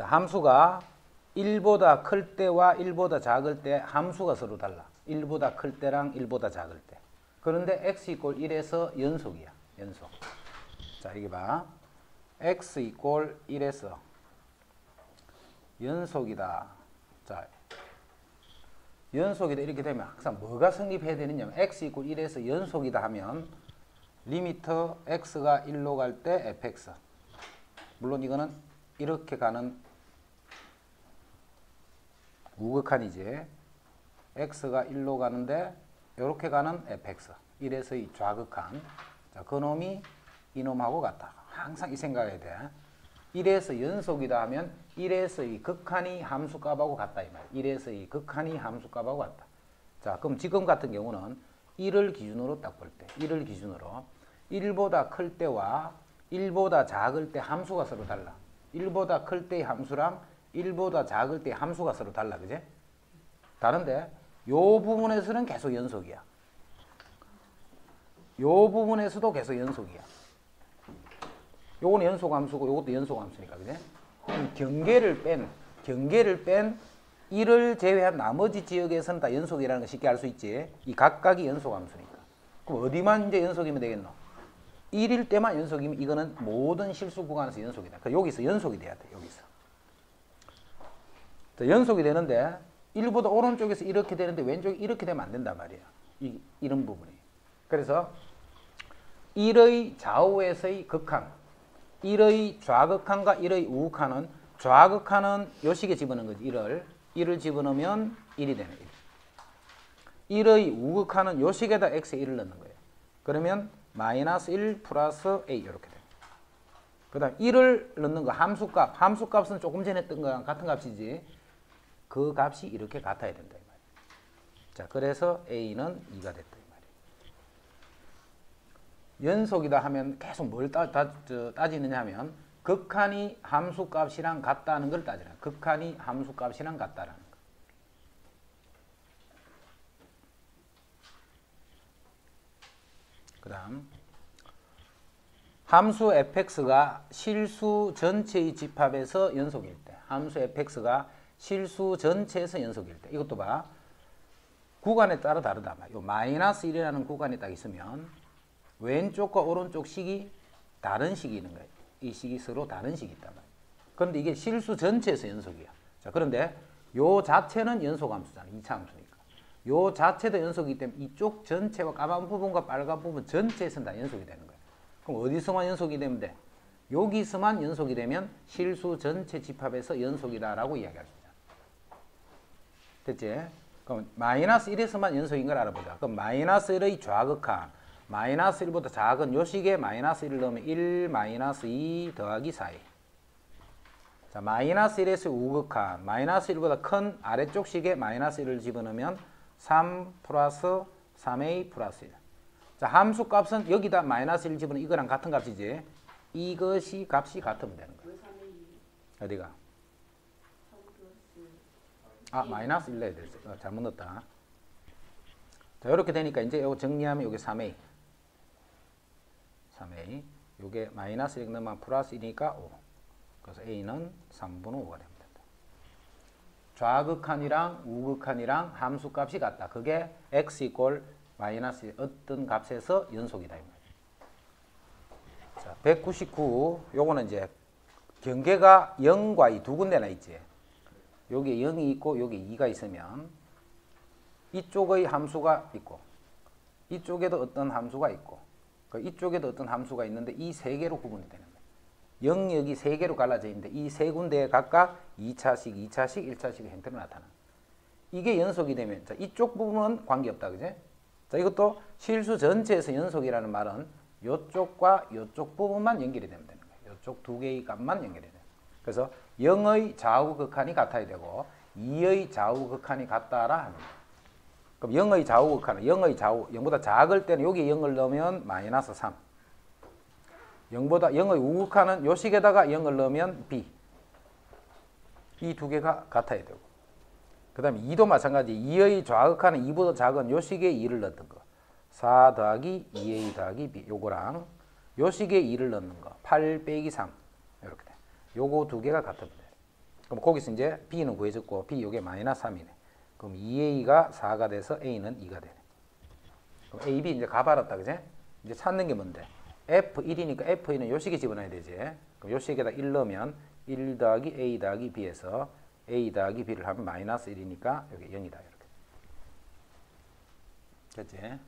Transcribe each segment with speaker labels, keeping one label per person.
Speaker 1: 자, 함수가 1보다 클 때와 1보다 작을 때 함수가 서로 달라. 1보다 클 때랑 1보다 작을 때. 그런데 x 이꼴 1에서 연속이야. 연속. 자, 여기 봐. x 이꼴 1에서 연속이다. 자, 연속이다 이렇게 되면 항상 뭐가 성립해야 되느냐면 x 이꼴 1에서 연속이다 하면 리미터 x가 1로 갈 때 fx. 물론 이거는 이렇게 가는 우극한이지. x가 1로 가는데 이렇게 가는 fx. 1에서 이 좌극한. 자, 그놈이 이놈하고 같다. 항상 이 생각해야 돼. 1에서 연속이다 하면 1에서 이 극한이 함수값하고 같다 이 말이야. 1에서 이 극한이 함수값하고 같다. 자, 그럼 지금 같은 경우는 1을 기준으로 딱 볼 때, 1을 기준으로 1보다 클 때와 1보다 작을 때 함수가 서로 달라. 1보다 클 때의 함수랑 1보다 작을 때의 함수가 서로 달라. 그제? 다른데 요 부분에서는 계속 연속이야. 요 부분에서도 계속 연속이야. 요거는 연속 함수고 요것도 연속 함수니까. 그제? 경계를 뺀 1을 제외한 나머지 지역에서는 다 연속이라는 거 쉽게 알 수 있지. 이 각각이 연속 함수니까. 그럼 어디만 이제 연속이면 되겠노? 1일 때만 연속이면 이거는 모든 실수 구간에서 연속이다. 그러니까 여기서 연속이 돼야 돼. 여기서. 자, 연속이 되는데 1보다 오른쪽에서 이렇게 되는데 왼쪽이 이렇게 되면 안 된단 말이야. 이런 부분이. 그래서 1의 좌우에서의 극한, 1의 좌극한과 1의 우극한은 좌극한은 요 식에 집어넣은 거지. 1을 집어넣으면 1이 되는 거예요. 1의 우극한은 요 식에다 x에 1을 넣는 거예요. 그러면 마이너스 1 플러스 a 이렇게 돼요. 그 다음 1을 넣는 거 함수값은 조금 전에 했던 거랑 같은 값이지. 그 값이 이렇게 같아야 된다 이 말이에요. 자, 그래서 a는 2가 됐다 이 말이에요. 연속이다 하면 계속 뭘 따지느냐 하면 극한이 함수값이랑 같다는 걸 따지라. 극한이 함수값이랑 같다라는 거. 그 다음 함수 fx가 실수 전체의 집합에서 연속일 때, 함수 fx가 실수 전체에서 연속일 때, 이것도 봐. 구간에 따라 다르다. 요 마이너스 1이라는 구간이 딱 있으면 왼쪽과 오른쪽 식이 다른 식이 있는 거예요. 이 식이 서로 다른 식이 있단 말이에요. 그런데 이게 실수 전체에서 연속이야. 자, 그런데 요 자체는 연속 함수잖아. 2차 함수니까. 요 자체도 연속이기 때문에 이쪽 전체와 까만 부분과 빨간 부분 전체에서는 다 연속이 되는 거예요. 그럼 어디서만 연속이 되면 돼? 여기서만 연속이 되면 실수 전체 집합에서 연속이다라고 이야기할 수 있잖아. 됐지? 그럼 마이너스 1에서만 연속인 걸 알아보자. 그럼 마이너스 1의 좌극한, 마이너스 1보다 작은 요 식에 마이너스 1을 넣으면 1 마이너스 2 더하기 4이. 자, 마이너스 1에서 우극한, 마이너스 1보다 큰 아래쪽 식에 마이너스 1을 집어넣으면 3 플러스 3a 플러스 1. 자, 함수 값은 여기다 마이너스 1 집어넣으면 이거랑 같은 값이지. 이것이 값이 같으면 되는 거야. 어디가? 아, 마이너스 1 넣어야 돼. 잘못 넣었다. 자, 이렇게 되니까 이제 이거 정리하면 여기 3a. 3a. 요게 마이너스 1 넣으면 플러스 1이니까 5. 그래서 a는 3분의 5가 됩니다. 좌극한이랑 우극한이랑 함수값이 같다. 그게 x 이꼴 마이너스 어떤 값에서 연속이다. 자, 199. 요거는 이제 경계가 0과 2 두 군데나 있지. 여기에 0이 있고 여기 2가 있으면 이쪽의 함수가 있고 이쪽에도 어떤 함수가 있고 이쪽에도 어떤 함수가 있는데 이 세 개로 구분이 되는 거예요. 영역이 세 개로 갈라져 있는데 이 세 군데에 각각 2차식, 2차식, 1차식의 형태로 나타나. 이게 연속이 되면 자, 이쪽 부분은 관계없다. 그제? 자, 이것도 실수 전체에서 연속이라는 말은 이쪽과 이쪽 부분만 연결이 되면 되는 거예요. 이쪽 두 개의 값만 연결이 돼요. 그래서 0의 좌우 극한이 같아야 되고 2의 좌우 극한이 같다라 합니다. 그럼 0의 좌우 극한은 0보다 작을 때는 여기 0을 넣으면 마이너스 3. 0의 우극한은 요 식에다가 0을 넣으면 b. 이 두 개가 같아야 되고. 그 다음에 2도 마찬가지. 2의 좌극한은 2보다 작은 요 식에 2를 넣었던 거. 4 더하기 2a 더하기 b. 요거랑 요 식에 2를 넣는 거. 8 빼기 3. 이렇게 돼. 요거 두 개가 같으면 돼. 그럼 거기서 이제 b는 구해졌고 b 이게 마이너스 3이네. 그럼 2a가 4가 돼서 a는 2가 되네. 그럼 a, b 이제 가발았다, 그지? 이제 찾는 게 뭔데? f1이니까 f1은 요 식에 집어넣어야 되지. 그럼 요 식에다 1 넣으면 1 더하기 a 더하기 b에서 a 더하기 b를 하면 마이너스 1이니까 여기 0이다. 이렇게. 됐지?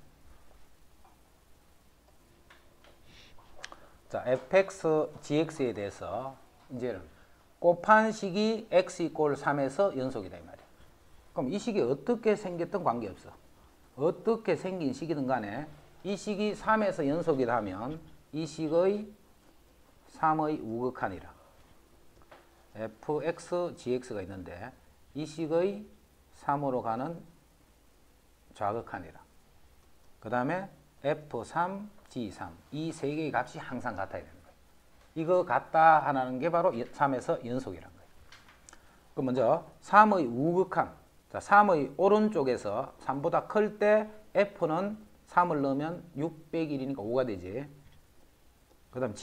Speaker 1: 자, fx, gx에 대해서 이제는 곱한 식이 x 이꼴 3에서 연속이다 이 말이야. 그럼 이 식이 어떻게 생겼든 관계없어. 어떻게 생긴 식이든 간에 이 식이 3에서 연속이다 하면 이 식의 3의 우극한이라. fx, gx가 있는데 이 식의 3으로 가는 좌극한이라. 그 다음에 f3, g3 이 세 개의 값이 항상 같아야 되는 거예요. 이거 같다 하는 게 바로 3에서 연속이라는 거예요. 그럼 먼저 3의 우극한. 자, 3의 오른쪽에서 3보다 클 때 f는 3을 넣으면 6 빼기 1이니까 5가 되지. 그 다음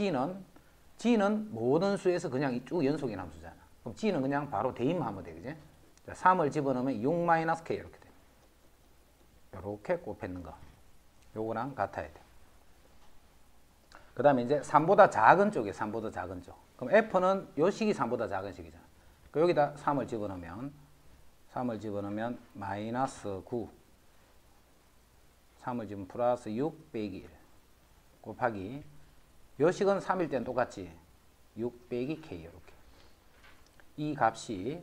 Speaker 1: g는 모든 수에서 그냥 쭉 연속인 함수잖아. 그럼 g는 그냥 바로 대입하면 돼, 그지? 자, 3을 집어넣으면 6-k 이렇게 돼. 이렇게 곱했는 거. 요거랑 같아야 돼. 그 다음에 이제 3보다 작은 쪽이에요. 3보다 작은 쪽. 그럼 f는 요 식이 3보다 작은 식이잖아. 그럼 여기다 3을 집어넣으면 마이너스 9. 3을 집으면 플러스 6 빼기 1 곱하기 요 식은 3일 때는 똑같지. 6 빼기 k 이렇게. 이 값이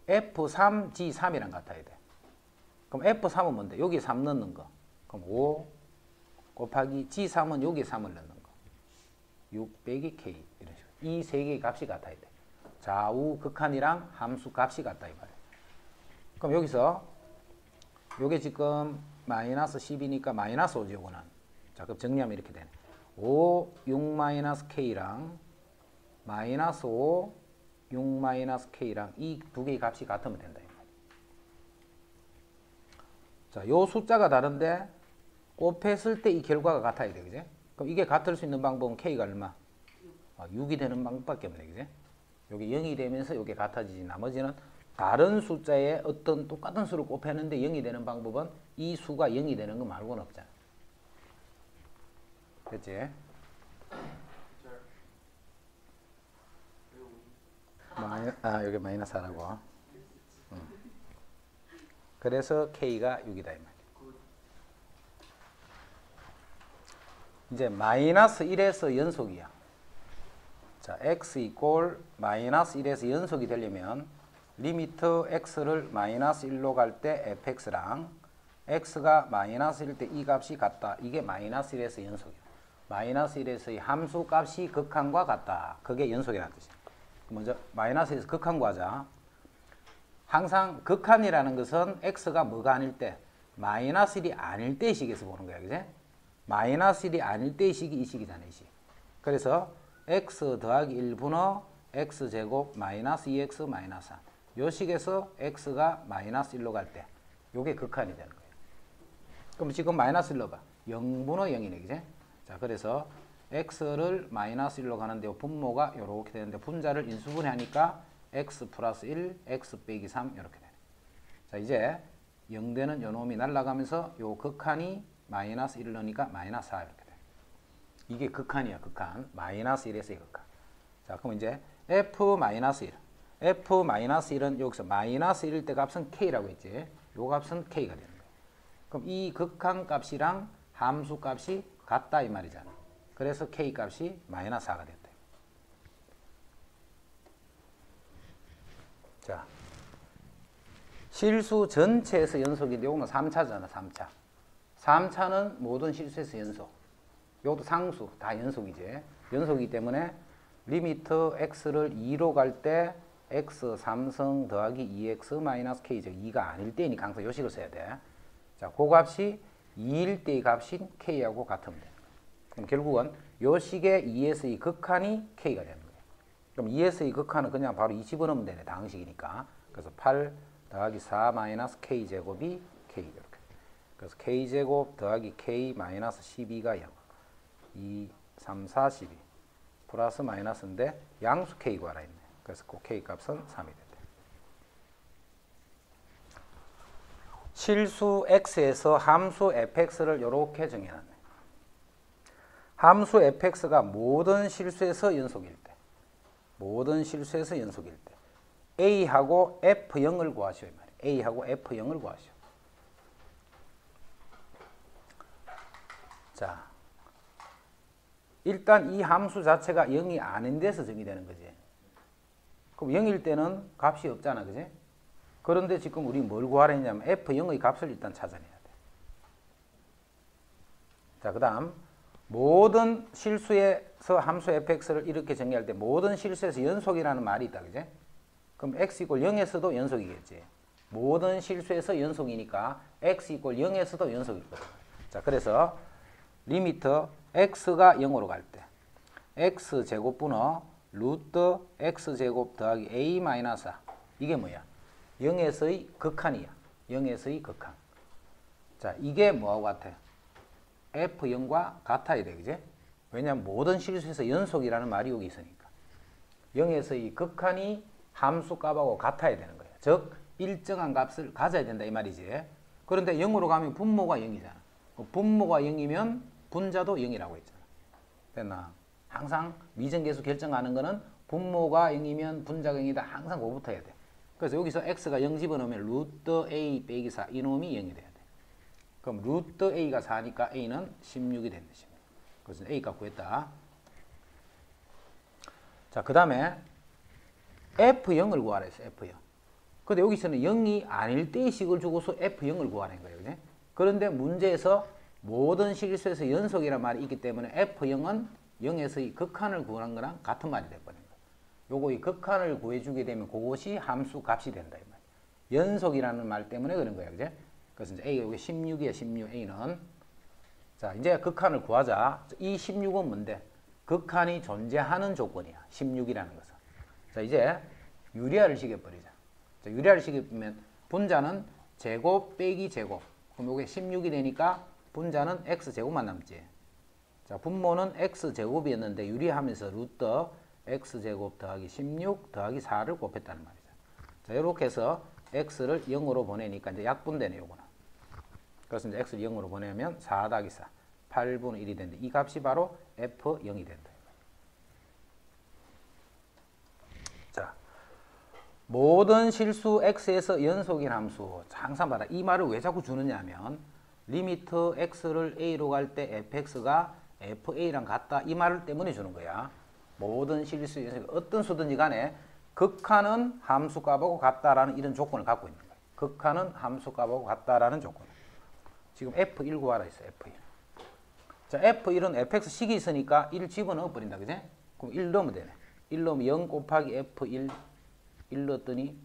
Speaker 1: f3, g3이랑 같아야 돼. 그럼 f3은 뭔데? 여기 3 넣는 거. 그럼 5 곱하기 g3은 여기 3을 넣는 거. 6 빼기 k 이런 식으로. 이 세 개의 값이 같아야 돼. 좌우 극한이랑 함수 값이 같다 이 말이야. 그럼 여기서 요게 지금 마이너스 10이니까 마이너스 5지 요거는. 자, 그럼 정리하면 이렇게 되네. 5, 6-k랑 마이너스 5, 6-k랑 이 두 개의 값이 같으면 된다 이 말이야. 자, 요 숫자가 다른데 곱했을 때 이 결과가 같아야 돼, 그지? 그럼 이게 같을 수 있는 방법은 k가 얼마? 6이 되는 방법밖에 없네, 그지? 여기 0이 되면서 이게 같아지지. 나머지는 다른 숫자에 어떤 똑같은 수를 곱했는데 0이 되는 방법은 이 수가 0이 되는 거 말고는 없잖아. 됐지? 여기 마이너스 하라고. 그래서 k가 6이다 이 말이야. 이제 마이너스 1에서 연속이야. 자, x 이꼴 마이너스 1에서 연속이 되려면 리미트 x를 마이너스 1로 갈 때 fx랑 x가 마이너스 1일 때 이 값이 같다. 이게 마이너스 1에서 연속이야. 마이너스 1에서의 함수 값이 극한과 같다. 그게 연속이라는 뜻이야. 먼저 마이너스 1에서 극한 구하자. 항상 극한이라는 것은 x가 뭐가 아닐 때? 마이너스 1이 아닐 때의 식에서 보는 거야. 그지? 마이너스 1이 아닐 때의 식이 이 식이잖아. 이 식. 그래서 x 더하기 1분의 x제곱 마이너스 2x 마이너스 3. 요 식에서 x가 마이너스 1로 갈 때 요게 극한이 되는 거예요. 그럼 지금 마이너스 1로 봐. 0분의 0이네. 그지? 자, 그래서 x를 마이너스 1로 가는데 요 분모가 요렇게 되는데 분자를 인수분해하니까 x 플러스 1, x 빼기 3 이렇게 되네. 자, 이제 0되는 요 놈이 날아가면서 요 극한이 마이너스 1을 넣으니까 마이너스 4 이렇게 돼. 이게 극한이야, 극한. 마이너스 1에서의 극한. 자, 그럼 이제 f-1. f-1은 여기서 마이너스 1일 때 값은 k라고 했지. 요 값은 k가 되는 거야. 그럼 이 극한 값이랑 함수 값이 같다 이 말이잖아. 그래서 k 값이 마이너스 4가 됐다. 자, 실수 전체에서 연속인데 요거는 3차잖아, 3차. 3차는 모든 실수에서 연속. 요것도 상수, 다 연속이지. 연속이기 때문에 리미트 x를 2로 갈 때 x 3승 더하기 2x 마이너스 k, 즉 2가 아닐 때니까 항상 요 식을 써야 돼. 자, 그 값이 2일 때의 값인 k하고 같으면 돼. 그럼 결국은 요 식의 2에서의 극한이 k가 되는 거예요. 그럼 2에서의 극한은 그냥 바로 2 집어넣으면 되네, 다항식이니까. 그래서 8 더하기 4 마이너스 k 제곱이 k 이렇게. 그래서 k제곱 더하기 k 마이너스 12가 0. 2, 3, 4, 12. 플러스 마이너스인데 양수 k 구하라 했네. 그래서 그 k 값은 3이 된다. 실수 x에서 함수 fx를 이렇게 정해놨네. 함수 fx가 모든 실수에서 연속일 때, 모든 실수에서 연속일 때 a하고 f0을 구하시오. 이 말이에요. a하고 f0을 구하시오. 자, 일단 이 함수 자체가 0이 아닌 데서 정의되는 거지. 그럼 0일 때는 값이 없잖아, 그지? 그런데 지금 우리 뭘 구하려 했냐면 f0의 값을 일단 찾아내야 돼. 자, 그 다음 모든 실수에서 함수 fx를 이렇게 정의할 때 모든 실수에서 연속이라는 말이 있다, 그지? 그럼 x = 0에서도 연속이겠지. 모든 실수에서 연속이니까 x = 0에서도 연속이거든. 자, 그래서 리미트 x가 0으로 갈 때 x제곱분의 루트 x제곱 더하기 a-4 이게 뭐야? 0에서의 극한이야. 0에서의 극한. 자, 이게 뭐하고 같아? f0과 같아야 돼, 그지? 왜냐하면 모든 실수에서 연속이라는 말이 여기 있으니까. 0에서의 극한이 함수 값하고 같아야 되는 거야. 즉, 일정한 값을 가져야 된다 이 말이지. 그런데 0으로 가면 분모가 0이잖아. 분모가 0이면 분자도 0이라고 했잖아. 됐나? 항상 미정계수 결정하는 거는 분모가 0이면 분자가 0이다. 항상 그거부터 해야 돼. 그래서 여기서 x가 0 집어넣으면 루트 a 빼기 4 이놈이 0이 돼야 돼. 그럼 루트 a가 4니까 a는 16이 된다. 16. 그래서 a 값 구했다. 자, 그 다음에 f0을 구하라 했어. f0. 근데 여기서는 0이 아닐 때의 식을 주고서 f0을 구하는 거예요. 그지? 그런데 문제에서 모든 실수에서 연속이라는 말이 있기 때문에 f0은 0에서의 극한을 구하는 거랑 같은 말이 돼버린 거예요. 요거 이 극한을 구해주게 되면 그것이 함수 값이 된다. 이 말. 연속이라는 말 때문에 그런 거예요. 그지? 그래서 이제 A가 여기 16이야. 16 A는. 자, 이제 극한을 구하자. 이 16은 뭔데? 극한이 존재하는 조건이야. 16이라는 것은. 자, 이제 유리화를 시켜버리자. 자, 유리화를 시키면 분자는 제곱 빼기 제곱. 그럼 이게 16이 되니까 분자는 x제곱만 남지. 자, 분모는 x제곱이었는데 유리하면서 루트 x제곱 더하기 16 더하기 4를 곱했다는 말이죠. 자, 이렇게 해서 x를 0으로 보내니까 이제 약분되네, 요거는. 그래서 이제 x를 0으로 보내면 4 더하기 4, 8분의 1이 되는데 이 값이 바로 f0이 된다. 자, 모든 실수 x에서 연속인 함수. 항상 봐라. 이 말을 왜 자꾸 주느냐 하면 리미트 x를 a로 갈 때 fx가 fa랑 같다. 이 말 때문에 주는 거야. 모든 실수 연속 어떤 수든지 간에 극한은 함수값하고 같다라는 이런 조건을 갖고 있는 거야. 극한은 함수값하고 같다라는 조건. 지금 f1 구하라 했어. f1. 자, f1은 fx식이 있으니까 1 집어넣어 버린다. 그지? 그럼 1 넣으면 되네. 1 넣으면 0 곱하기 f1 1 넣었더니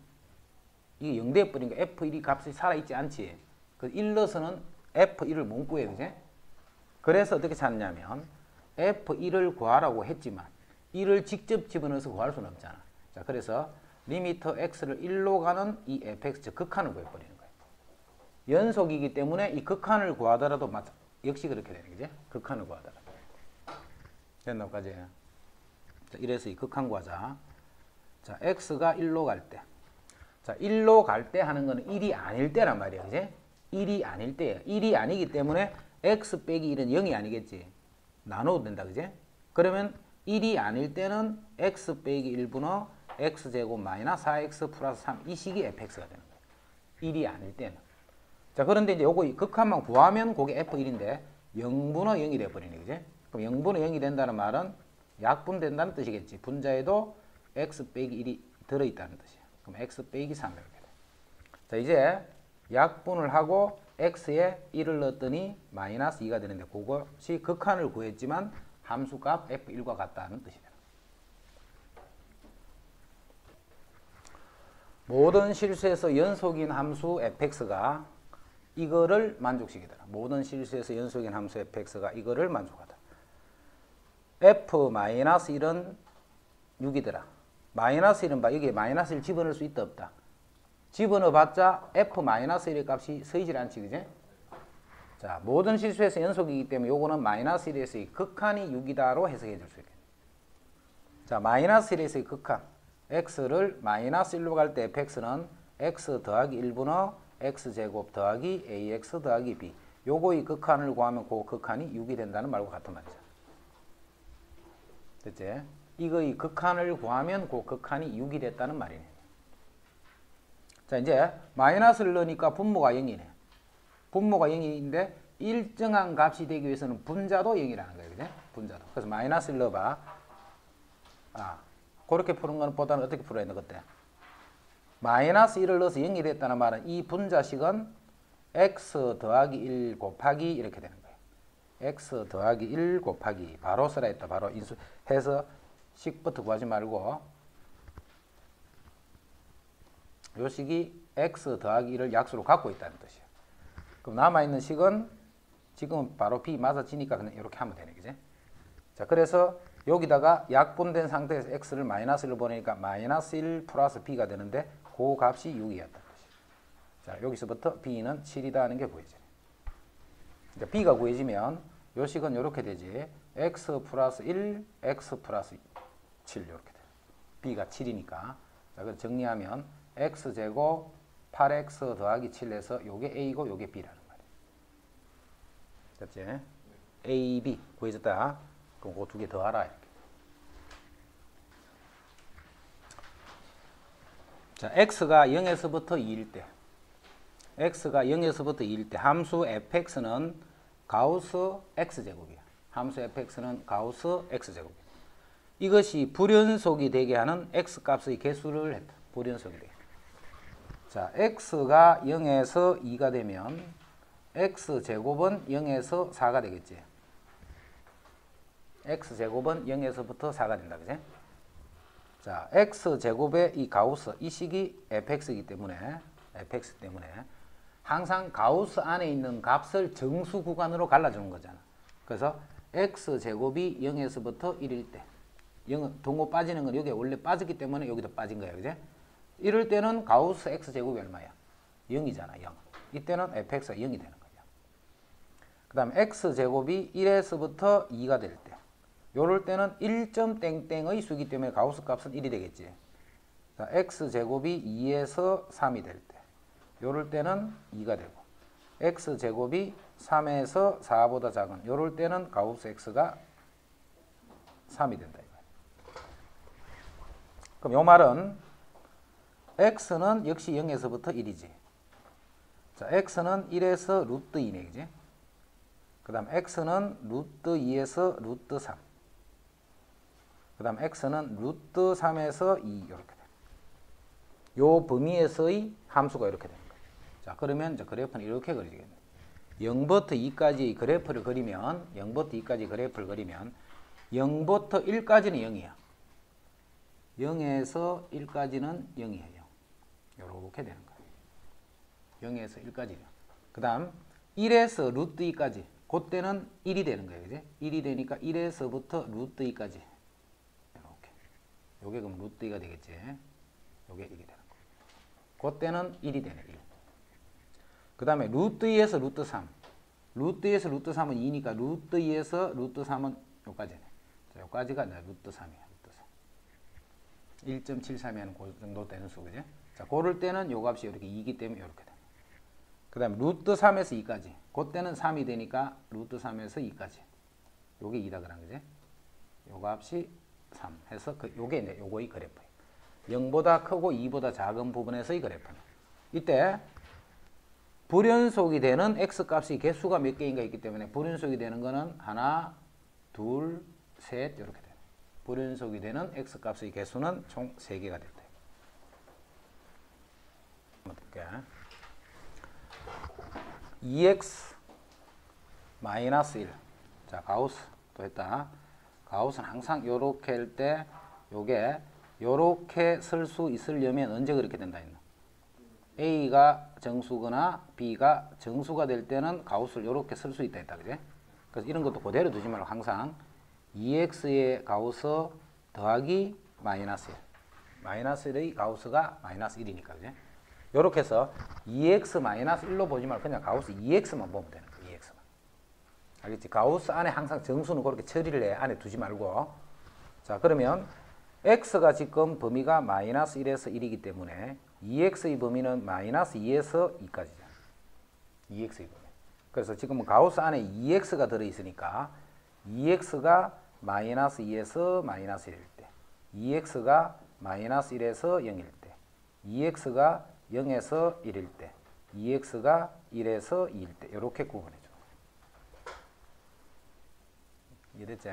Speaker 1: 이게 0 돼버리니까 f1이 값이 살아있지 않지. 그 1 넣어서는 f1을 못 구해. 그지? 그래서 어떻게 찾냐면 f1을 구하라고 했지만 1을 직접 집어넣어서 구할 수는 없잖아. 자, 그래서 리미터 x를 1로 가는 이 fx, 즉 극한을 구해버리는 거예요. 연속이기 때문에 이 극한을 구하더라도 역시 그렇게 되는 거지. 극한을 구하더라도. 됐나까지? 자, 이래서 이 극한 구하자. 자, x가 1로 갈 때. 자, 1로 갈 때 하는 거는 1이 아닐 때란 말이야. 그지? 1이 아닐 때야. 1이 아니기 때문에 x 빼기 1은 0이 아니겠지. 나눠도 된다. 그지? 그러면 1이 아닐 때는 x 빼기 1분의 x제곱 마이너스 4x 플러스 3 이 식이 fx가 되는 거예요. 1이 아닐 때는. 자, 그런데 이제 요거 극한만 구하면 그게 f1인데 0분의 0이 돼버리네. 그지? 그럼 0분의 0이 된다는 말은 약분된다는 뜻이겠지. 분자에도 x 빼기 1이 들어있다는 뜻이야. 그럼 x 빼기 3 이렇게 돼. 자, 이제 약분을 하고 x에 1을 넣었더니 마이너스 2가 되는데 그것이 극한을 구했지만 함수값 f1과 같다는 뜻이 되는 모든 실수에서 연속인 함수 fx가 이거를 만족시키더라. 모든 실수에서 연속인 함수 fx가 이거를 만족하다. f-1은 6이더라. 마이너스 1은 봐. 여기에 마이너스 1 집어넣을 수 있다 없다. 집어넣어봤자 f-1의 값이 서이질 않지. 그지? 자, 모든 실수에서 연속이기 때문에 요거는 마이너스 1에서의 극한이 6이다로 해석해 줄 수 있겠네. 자, 마이너스 1에서의 극한. x를 마이너스 1로 갈 때 fx는 x 더하기 1분의 x제곱 더하기 ax 더하기 b. 요거의 극한을 구하면 그 극한이 6이 된다는 말과 같은 말이죠. 됐지? 이거의 극한을 구하면 그 극한이 6이 됐다는 말이네. 자, 이제 마이너스를 넣으니까 분모가 0이네. 분모가 0인데 일정한 값이 되기 위해서는 분자도 0이라는 거예요. 그죠? 분자도. 그래서 마이너스를 넣어봐. 그렇게 푸는 거는 보다는 어떻게 풀어야 되나 그때? 마이너스 1을 넣어서 0이 됐다는 말은 이 분자식은 x 더하기 1 곱하기 이렇게 되는 거예요. x 더하기 1 곱하기 바로 쓰라 했다. 바로 인수해서 식부터 구하지 말고 요 식이 x 더하기 1을 약수로 갖고 있다는 뜻이에요. 그럼 남아있는 식은 지금 바로 b 맞아지니까 그냥 이렇게 하면 되네. 그지? 자, 그래서 여기다가 약분된 상태에서 x를 마이너스 1을 보내니까 마이너스 1 플러스 b가 되는데 그 값이 6이었다는 것이에요. 자, 여기서부터 b는 7이다 하는 게 구해지네. 이제 b가 구해지면 요 식은 이렇게 되지. x 플러스 1, x 플러스 7 이렇게 돼요. b가 7이니까. 자, 그래서 정리하면 x제곱 8x 더하기 7에서 요게 a고 요게 b라는 말이에요. 됐지? a, b 구해졌다. 그럼 그 두 개 더 알아. 이렇게. 자, x가 0에서부터 2일 때, x가 0에서부터 2일 때 함수 fx는 가우스 x제곱이야. 함수 fx는 가우스 x제곱이야. 이것이 불연속이 되게 하는 x값의 개수를 했다. 불연속이 되게. 자, x가 0에서 2가 되면 x제곱은 0에서 4가 되겠지. x제곱은 0에서부터 4가 된다. 그지? 자, x제곱의 이 가우스, 이 식이 fx이기 때문에 항상 가우스 안에 있는 값을 정수 구간으로 갈라주는 거잖아. 그래서 x제곱이 0에서부터 1일 때, 0, 동호 빠지는 건 여기에 원래 빠졌기 때문에 여기도 빠진 거야. 그지? 이럴 때는 가우스 x제곱이 얼마야? 0이잖아. 0. 이때는 fx가 0이 되는 거야. 그 다음에 x제곱이 1에서부터 2가 될 때, 요럴 때는 1점 땡땡의 수이기 때문에 가우스 값은 1이 되겠지. 자, x제곱이 2에서 3이 될 때, 요럴 때는 2가 되고, x제곱이 3에서 4보다 작은, 요럴 때는 가우스 x가 3이 된다. 그럼 요 말은 x는 역시 0에서부터 1이지. 자, x는 1에서 루트 2네. 그지? 그 다음 x는 루트 2에서 루트 3. 그 다음 x는 루트 3에서 2 이렇게 돼. 요 범위에서의 함수가 이렇게 되는 거예요. 자, 그러면 이제 그래프는 이렇게 그려지겠네. 0부터 2까지 그래프를 그리면 0부터 2까지 그래프를 그리면 0부터 1까지는 0이야. 0에서 1까지는 0이에요. 이렇게 되는 거예요. 0에서 1까지요. 그 다음 1에서 루트 2까지 그때는 1이 되는 거예요. 그지? 1이 되니까 1에서부터 루트 2까지 이렇게. 요게 그럼 루트 2가 되겠지. 요게 이게 되는 거. 그때는 1이 되네. 1. 그 다음에 루트 2에서 루트 3. 루트 2에서 루트 3은 2니까 루트 2에서 루트 3은 요까지네. 자, 요까지가 이제 루트 3이야. 1.73이면 그 정도 되는 수, 그죠? 자, 고를 때는 요 값이 이렇게 2이기 때문에 이렇게 돼. 그 다음에 루트 3에서 2까지. 그때는 3이 되니까 루트 3에서 2까지. 요게 2다 그런 거지. 요 값이 3 해서 요게 이제 요거의 그래프예요. 0보다 크고 2보다 작은 부분에서의 그래프는. 이때 불연속이 되는 x 값이 개수가 몇 개인가 있기 때문에 불연속이 되는 거는 하나, 둘, 셋 이렇게 돼요. 불연속이 되는 x값의 개수는 총 3개가 됐다. 어떻게? 2x 마이너스 1. 자, 가우스 또 했다. 가우스는 항상 요렇게 할 때 요게 요렇게 쓸 수 있으려면 언제 그렇게 된다 했나? a가 정수거나 b가 정수가 될 때는 가우스를 요렇게 쓸 수 있다 했다. 그지? 그래서 이런 것도 그대로 두지 말고 항상 2x의 가우스 더하기 마이너스 1. 마이너스 1의 가우스가 마이너스 1이니까. 그지? 요렇게 해서 2x 마이너스 1로 보지 말고 그냥 가우스 2x만 보면 되는 거야. 2x만. 알겠지? 가우스 안에 항상 정수는 그렇게 처리를 해. 안에 두지 말고. 자, 그러면 x가 지금 범위가 마이너스 1에서 1이기 때문에 2x의 범위는 마이너스 2에서 2까지잖아. 2x의 범위. 그래서 지금 가우스 안에 2x가 들어있으니까 2x가 마이너스 2에서 마이너스 1일 때, 2x가 마이너스 1에서 0일 때, 2x가 0에서 1일 때, 2x가 1에서 2일 때 이렇게 구분해줘. 이해됐지?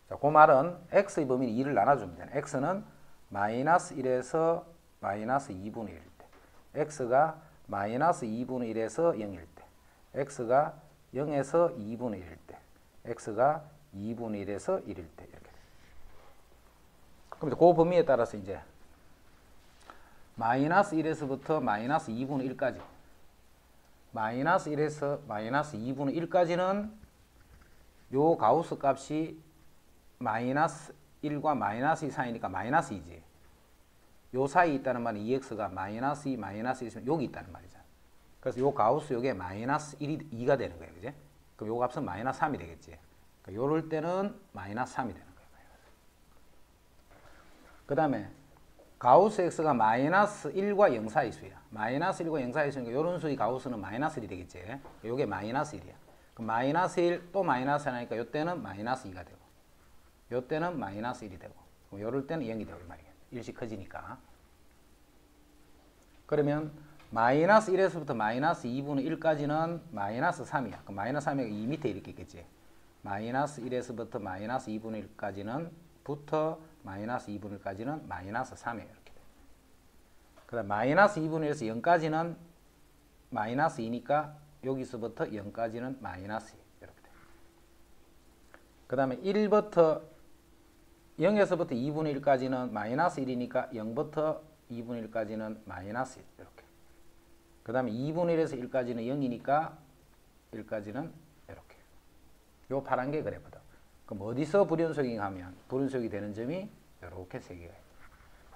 Speaker 1: 자, 그 말은 x의 범위는 2를 나눠주면 되네. x는 마이너스 1에서 마이너스 2분의 1일 때, x가 마이너스 2분의 1에서 0일 때, x가 0에서 2분의 1일 때, x가 2분의 1에서 1일 때 이렇게. 그럼 그 범위에 따라서 이제 마이너스 1에서부터 마이너스 2분의 1까지, 마이너스 1에서 마이너스 2분의 1까지는 요 가우스 값이 마이너스 1과 마이너스 2 사이니까 마이너스 2지. 요 사이에 있다는 말은 2x가 마이너스 2, 마이너스 1 있으면 여기 있다는 말이잖아. 그래서 요 가우스 요게 마이너스 1이 2가 되는 거예요. 그지? 그럼 요 값은 마이너스 3이 되겠지. 그러니까 요럴 때는 마이너스 3이 되는 거예요. 그 다음에 가우스 x가 마이너스 1과 0 사이 수야. 마이너스 1과 0 사이 수니까 요런 수의 가우스는 마이너스 1이 되겠지. 요게 마이너스 1이야. 그럼 마이너스 1 또 마이너스 하니까 요 때는 마이너스 2가 되고 요 때는 마이너스 1이 되고 요럴 때는 0이 되고 말이야. 일씩 커지니까. 그러면 마이너스 1에서부터 마이너스 2분의 1까지는 마이너스 3이야. 그럼 마이너스 3이 2 밑에 이렇게 있겠지. 마이너스 1에서부터 마이너스 2분의 1까지는 부터 마이너스 2분의 1까지는 마이너스 3이에요. 이렇게. 그 다음 마이너스 2분의 1에서 0까지는 마이너스 2니까 여기서부터 0까지는 마이너스 2 이렇게 돼. 그 다음에 1부터 0에서부터 2분의 1까지는 마이너스 1이니까 0부터 2분의 1까지는 마이너스 1 이렇게. 그 다음에 2분의 1에서 1까지는 0이니까 1까지는 이렇게. 요 파란 게 그래거든. 그럼 어디서 불연속이 하면 불연속이 되는 점이 이렇게 세 개가 있어요.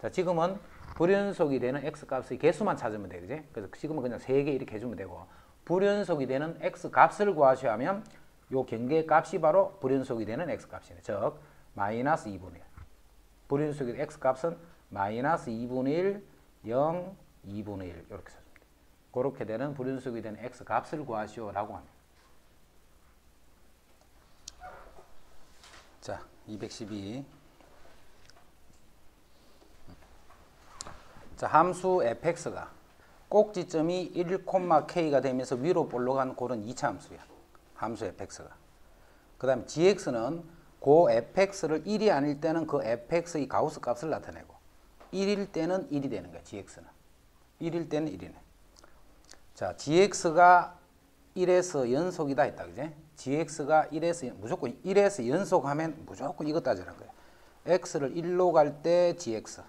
Speaker 1: 자, 지금은 불연속이 되는 x값의 개수만 찾으면 돼. 그지? 그래서 지금은 그냥 3개 이렇게 해주면 되고 불연속이 되는 x값을 구하셔야 하면 요 경계 값이 바로 불연속이 되는 x값이네. 즉 마이너스 2분의 1. 불연속이 되는 x값은 마이너스 2분의 1, 0, 2분의 1 이렇게 써줍니다. 그렇게 되는 불연속이 되는 x값을 구하시오라고 합니다. 자, 212. 자, 함수 fx가 꼭지점이 1,k가 되면서 위로 볼록한 그런 2차 함수야. 함수 fx가. 그 다음에 gx는 그 fx를 1이 아닐 때는 그 fx의 가우스 값을 나타내고 1일 때는 1이 되는 거야. gx는. 1일 때는 1이네. 자, gx가 1에서 연속이다 했다. 그지? gx가 1에서 무조건 1에서 연속하면 무조건 이거 따지는 거야. x를 1로 갈 때 gx.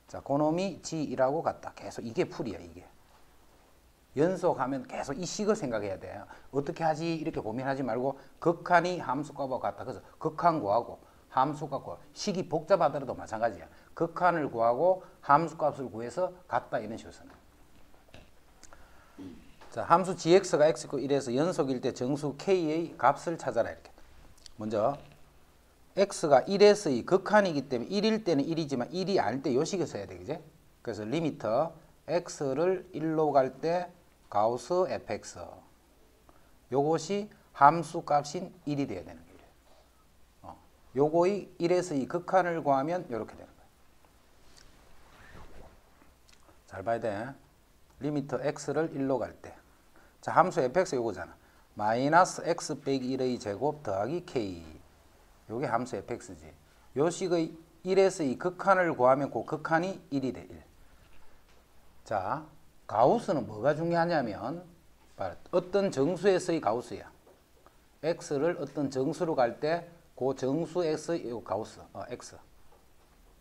Speaker 1: 자, 그놈이 g이라고 같다. 계속 이게 풀이야, 이게. 연속하면 계속 이 식을 생각해야 돼. 어떻게 하지? 이렇게 고민하지 말고 극한이 함수값과 같다. 그래서 극한 구하고 함수값 구하고 식이 복잡하더라도 마찬가지야. 극한을 구하고 함수값을 구해서 같다 이런 식으로 쓰는. 자, 함수 gx가 x고 1에서 연속일 때 정수 k의 값을 찾아라 이렇게. 먼저 x가 1에서의 극한이기 때문에 1일 때는 1이지만 1이 아닐 때 요 식을 써야 되겠지? 그래서 리미터 x를 1로 갈 때 가우스 fx 요것이 함수 값인 1이 돼야 되는 거예요. 요거의 1에서의 극한을 구하면 이렇게 되는 거예요. 잘 봐야 돼. 리미터 x를 1로 갈 때. 자, 함수 fx 요거잖아. 마이너스 x 빼기 1의 제곱 더하기 k. 요게 함수 fx지. 요 식의 1에서의 극한을 구하면 그 극한이 1이 돼. 1. 자, 가우스는 뭐가 중요하냐면 어떤 정수에서의 가우스야. x를 어떤 정수로 갈 때 그 정수에서의 요 가우스, x.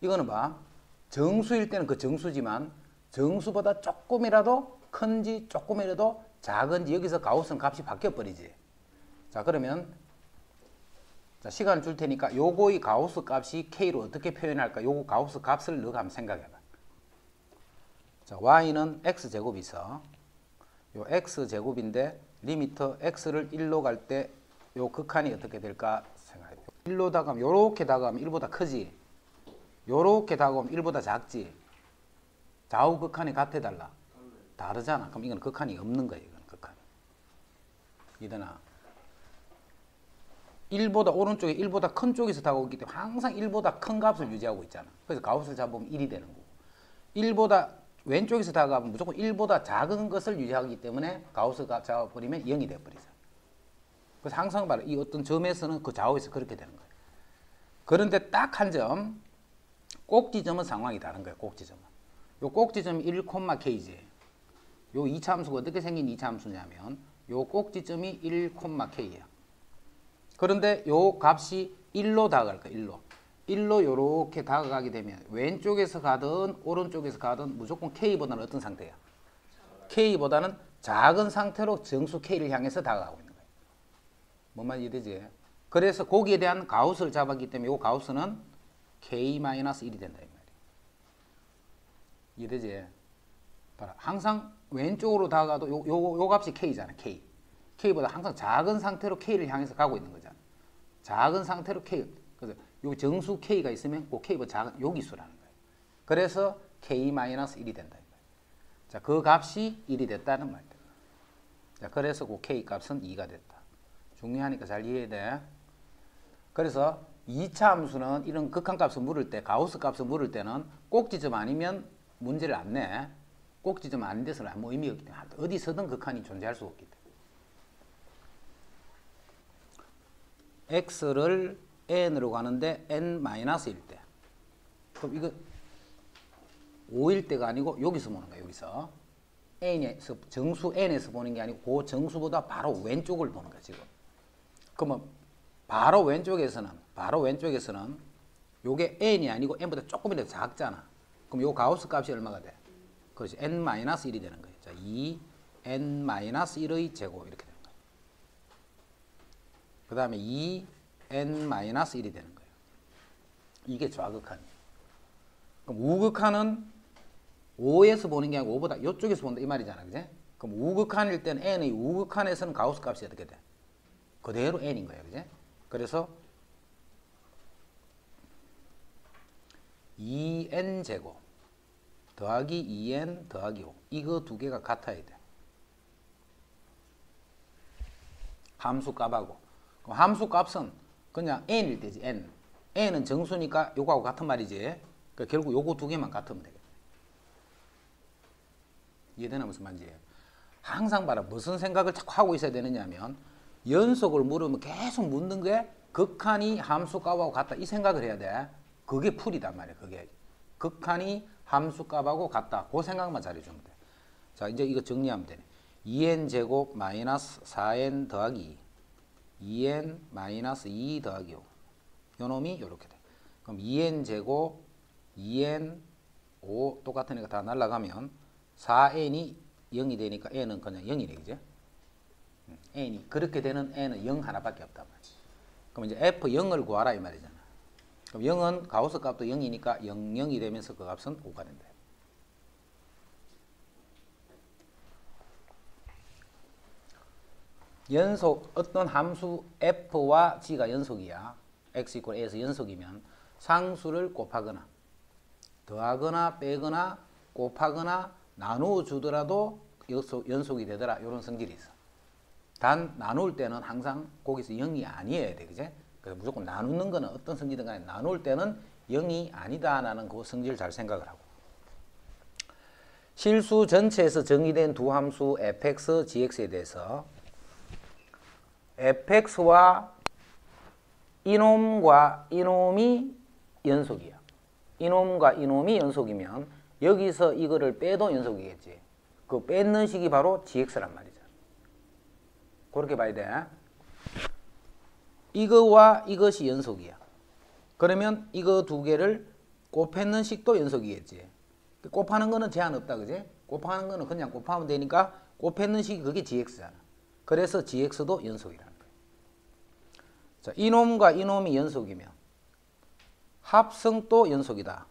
Speaker 1: 이거는 봐. 정수일 때는 그 정수지만 정수보다 조금이라도 큰지 조금이라도 작은지 여기서 가우스는 값이 바뀌어버리지. 자, 그러면 자, 시간을 줄 테니까 요거의 가우스 값이 k로 어떻게 표현할까? 요거 가우스 값을 너가 한번 생각해봐. 자, y는 x제곱이 있어. 요 x제곱인데 리미터 x를 1로 갈 때 요 극한이 어떻게 될까 생각해. 1로 다가면 요렇게 다가면 1보다 크지. 요렇게 다가오면 1보다 작지. 좌우 극한이 같아달라. 다르잖아. 그럼 이건 극한이 없는 거예요. 이건 극한이. 이더나 1보다 오른쪽에 1보다 큰 쪽에서 다가오기 때문에 항상 1보다 큰 값을 유지하고 있잖아. 그래서 가우스를 잡으면 1이 되는 거고. 1보다 왼쪽에서 다가가면 무조건 1보다 작은 것을 유지하기 때문에 가우스가 잡아버리면 0이 되어버리죠. 그래서 항상 봐라. 이 어떤 점에서는 그 좌우에서 그렇게 되는 거예요. 그런데 딱 한 점, 꼭지점은 상황이 다른 거예요. 꼭지점은. 요 꼭지점이 1,k지. 요 2차 함수가 어떻게 생긴 2차 함수냐면 요 꼭지점이 1,k야. 그런데 요 값이 1로 다가갈 거야. 1로 요렇게 다가가게 되면 왼쪽에서 가든 오른쪽에서 가든 무조건 K보다는 어떤 상태야? K보다는 작은 상태로 정수 K를 향해서 다가가고 있는 거야. 뭔 말인지 이해되지? 그래서 거기에 대한 가우스를 잡았기 때문에 요 가우스는 K-1이 된다 이 말이야. 이해되지? 봐라. 항상 왼쪽으로 다가가도 요 값이 K잖아. K보다 항상 작은 상태로 K를 향해서 가고 있는 거잖아. 작은 상태로 K. 그래서 요 정수 K가 있으면 그 K보다 작은 요 기수라는 거예요. 그래서 K-1이 된다. 자, 그 값이 1이 됐다는 말이다. 자, 그래서 그 K 값은 2가 됐다. 중요하니까 잘 이해해야 돼. 그래서 2차 함수는 이런 극한값을 물을 때, 가우스 값을 물을 때는 꼭지점 아니면 문제를 안 내. 꼭지점 아닌 데서는 아무 의미 없기 때문에 어디서든 극한이 존재할 수 없기 때문에. x를 n으로 가는데 n-일 때. 그럼 이거 5일 때가 아니고 여기서 보는 거야. 여기서. n에서 정수 n에서 보는 게 아니고 그 정수보다 바로 왼쪽을 보는 거야. 지금. 그러면 바로 왼쪽에서는 요게 n이 아니고 n보다 조금이라도 작잖아. 그럼 요 가우스 값이 얼마가 돼? 그렇지. n-1이 되는 거예요. 자, 2n-1의 제곱 이렇게 되는 거예요. 그 다음에 2n-1이 되는 거예요. 이게 좌극한이에요. 그럼 우극한은 5에서 보는 게 아니고 5보다 이쪽에서 본다 이 말이잖아. 그지? 그럼 우극한일 때는 n의 우극한에서는 가우스 값이 어떻게 돼? 그대로 n인 거예요. 그지? 그래서 2n제곱 더하기 2n 더하기 5 이거 두 개가 같아야 돼. 함수값하고. 그럼 함수값은 그냥 n일 때지. n은 정수니까 요거하고 같은 말이지. 그러니까 결국 요거 두 개만 같으면 되겠네. 이해되나 무슨 말인지. 항상 봐라. 무슨 생각을 자꾸 하고 있어야 되느냐 하면 연속을 물으면 계속 묻는 게 극한이 함수값하고 같다 이 생각을 해야 돼. 그게 풀이단 말이야. 그게 극한이 함수값하고 같다. 그 생각만 잘해주면 돼. 자, 이제 이거 정리하면 되네. 2n 제곱 마이너스 4n 더하기 2n 마이너스 2 더하기 5. 요 놈이 요렇게 돼. 그럼 2n 제곱 2n 5 똑같으니까 다 날라가면 4n이 0이 되니까 n은 그냥 0이네. 그죠? n이 그렇게 되는 n은 0 하나밖에 없단 말이야. 그럼 이제 f0을 구하라 이 말이잖아. 그럼 0은 가우스 값도 0이니까 0, 0이 되면서 그 값은 5가 된다. 연속 어떤 함수 f와 g가 연속이야. x = a에서 연속이면 상수를 곱하거나 더하거나 빼거나 곱하거나 나누어 주더라도 연속이 되더라. 이런 성질이 있어. 단 나눌 때는 항상 거기서 0이 아니어야 돼. 그제? 그래서 무조건 나누는 거는 어떤 성질이든 간에 나눌 때는 0이 아니다라는 그 성질을 잘 생각을 하고. 실수 전체에서 정의된 두 함수 fx, gx에 대해서 fx와 이놈과 이놈이 연속이야. 이놈과 이놈이 연속이면 여기서 이거를 빼도 연속이겠지. 그 뺏는 식이 바로 gx란 말이죠. 그렇게 봐야 돼. 이거와 이것이 연속이야. 그러면 이거 두 개를 곱했는 식도 연속이겠지. 곱하는 거는 제한 없다. 그지? 곱하는 거는 그냥 곱하면 되니까 곱했는 식이 그게 gx잖아. 그래서 gx도 연속이라는 거예요. 자, 이놈과 이놈이 연속이면 합성도 연속이다.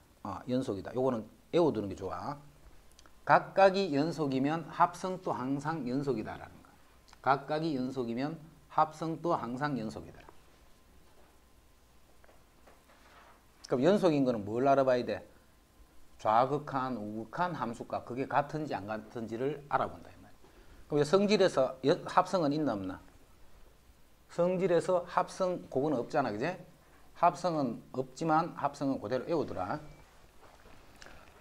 Speaker 1: 연속이다. 요거는 외워두는 게 좋아. 각각이 연속이면 합성도 항상 연속이다라는 거. 각각이 연속이면 합성도 항상 연속이다. 그럼 연속인 거는 뭘 알아봐야 돼? 좌극한, 우극한 함수값 그게 같은지 안 같은지를 알아본다 이 말이야. 그럼 성질에서 합성은 있나 없나? 성질에서 합성 그거는 없잖아, 그제? 합성은 없지만 합성은 그대로 외우더라.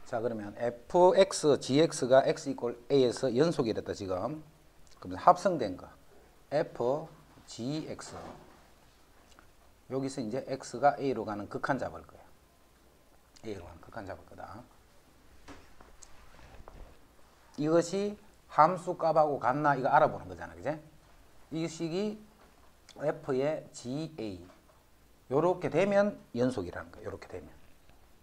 Speaker 1: 자, 그러면 fx, gx가 x 이퀄 a에서 연속이랬다 지금. 그러면 합성된 거 f, gx. 여기서 이제 x가 a로 가는 극한 잡을 거야. a로 가는 극한 잡을 거다. 이것이 함수 값하고 같나 이거 알아보는 거잖아, 그제? 이 식이 f의 ga. 요렇게 되면 연속이라는 거야. 요렇게 되면.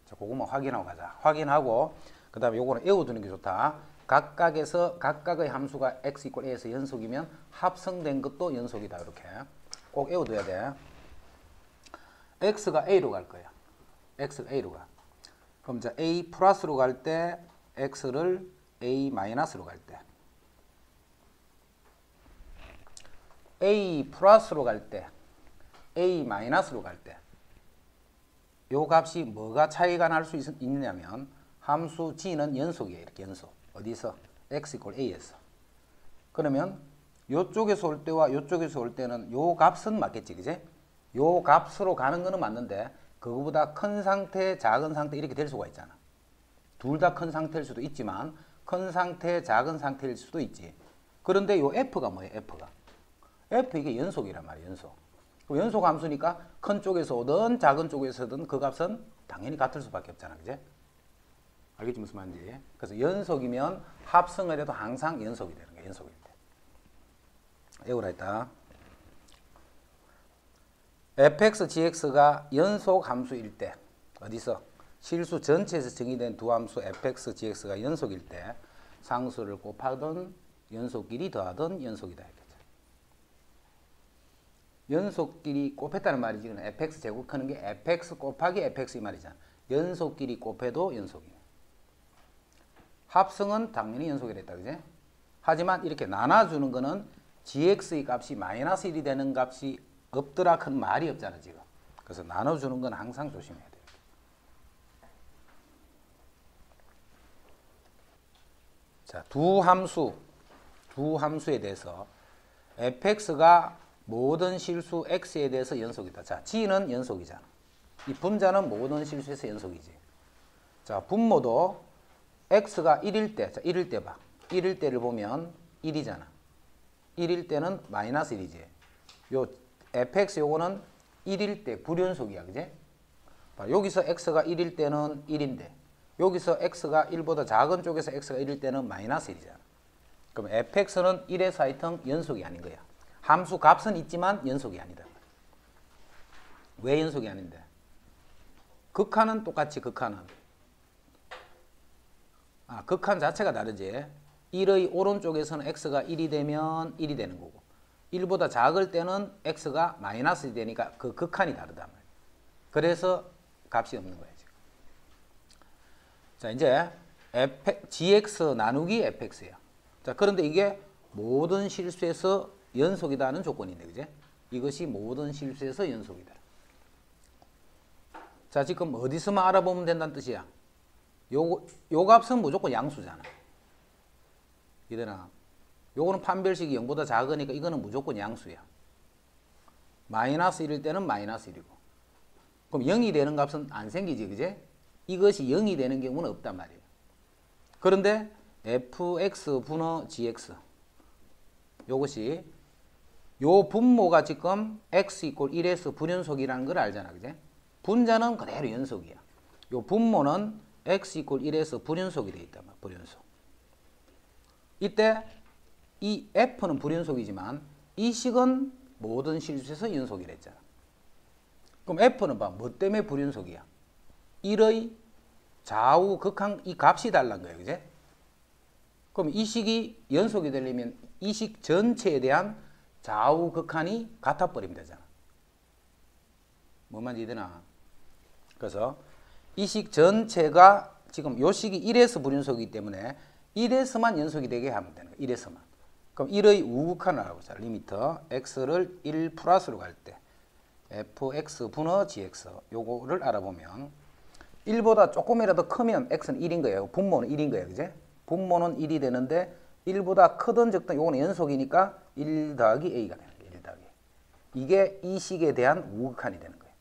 Speaker 1: 자, 그거만 확인하고 가자. 확인하고 그 다음에 요거는 외워두는 게 좋다. 각각의 함수가 x 이퀄 a에서 연속이면 합성된 것도 연속이다. 이렇게 꼭 외워둬야 돼. x가 a로 갈 거야. x가 a로 가. 그럼 이제 a 플러스로 갈 때 x를 a 마이너스로 갈 때 a 플러스로 갈 때 a 마이너스로 갈 때 요 값이 뭐가 차이가 날 수 있느냐면 함수 g는 연속이에요. 이렇게 연속. 어디서? x 이퀄 a에서. 그러면 요쪽에서 올 때와 요쪽에서 올 때는 요 값은 맞겠지, 그제? 요 값으로 가는 거는 맞는데 그거보다 큰 상태, 작은 상태 이렇게 될 수가 있잖아. 둘 다 큰 상태일 수도 있지만 큰 상태, 작은 상태일 수도 있지. 그런데 요 f가 뭐예요? f 이게 연속이란 말이에요. 연속. 연속 함수니까 큰 쪽에서 오든 작은 쪽에서 오든 그 값은 당연히 같을 수밖에 없잖아, 그제? 알겠지 무슨 말인지? 그래서 연속이면 합성을 해도 항상 연속이 되는 거야. 연속일 때. 외우라 했다. fx, gx가 연속 함수일 때 어디서? 실수 전체에서 정의된 두 함수 fx, gx가 연속일 때 상수를 곱하든 연속끼리 더하든 연속이다. 연속끼리 곱했다는 말이지. fx 제곱하는 게 fx 곱하기 fx 이 말이잖아. 연속끼리 곱해도 연속이네. 합성은 당연히 연속이 됐다, 그제? 하지만 이렇게 나눠주는 거는 gx의 값이 마이너스 1이 되는 값이 없더라 큰 말이 없잖아, 지금. 그래서 나눠주는 건 항상 조심해야 돼. 자, 두 함수에 대해서 fx가 모든 실수 x에 대해서 연속이다. 자, g는 연속이잖아. 이 분자는 모든 실수에서 연속이지. 자, 분모도 x가 1일 때, 자, 1일 때 봐. 1일 때를 보면 1이잖아. 1일 때는 마이너스 1이지. 요 fx 요거는 1일 때 불연속이야, 그제? 여기서 x가 1일 때는 1인데 여기서 x가 1보다 작은 쪽에서 x가 1일 때는 마이너스 1이잖아. 그럼 fx는 1에서 하여튼 연속이 아닌 거야. 함수 값은 있지만 연속이 아니다. 왜 연속이 아닌데? 극한은 똑같이 극한 자체가 다르지. 1의 오른쪽에서는 x가 1이 되면 1이 되는 거고 1보다 작을 때는 x가 마이너스 1이 되니까 그 극한이 다르단 말이야. 그래서 값이 없는 거야, 지금. 자, 이제 gx 나누기 fx야. 자, 그런데 이게 모든 실수에서 연속이다는 조건인데, 그제? 이것이 모든 실수에서 연속이다. 자, 지금 어디서만 알아보면 된다는 뜻이야. 요 값은 무조건 양수잖아. 이되나? 요거는 판별식이 0보다 작으니까 이거는 무조건 양수야. 마이너스 1일 때는 마이너스 1이고. 그럼 0이 되는 값은 안 생기지, 그제? 이것이 0이 되는 경우는 없단 말이에요. 그런데 fx 분의 gx 요것이 요 분모가 지금 x 이퀄 1에서 불연속이라는 걸 알잖아, 그제? 분자는 그대로 연속이야. 요 분모는 x 이퀄 1에서 불연속이 되어 있단 말이야, 불연속. 이때 이 f는 불연속이지만 이 식은 모든 실수에서 연속이라 했잖아. 그럼 f는 봐, 뭐 때문에 불연속이야? 1의 좌우 극한 이 값이 달라는 거예요, 그제? 그럼 이 식이 연속이 되려면 이 식 전체에 대한 좌우 극한이 같아버리면 되잖아. 뭔 말인지 이해되나? 그래서 이 식 전체가 지금 요 식이 1에서 불연속이기 때문에 1에서만 연속이 되게 하면 되는 거야. 1에서만. 그럼 1의 우극한을 알아보자. 리미터 x를 1 플러스로 갈 때 fx 분의 gx 요거를 알아보면 1보다 조금이라도 크면 x는 1인 거예요. 분모는 1인 거예요. 그제? 분모는 1이 되는데 1보다 크든 적든 요거는 연속이니까 1 더하기 a가 되는 거예요. 1 더하기. 이게 이 식에 대한 우극한이 되는 거예요.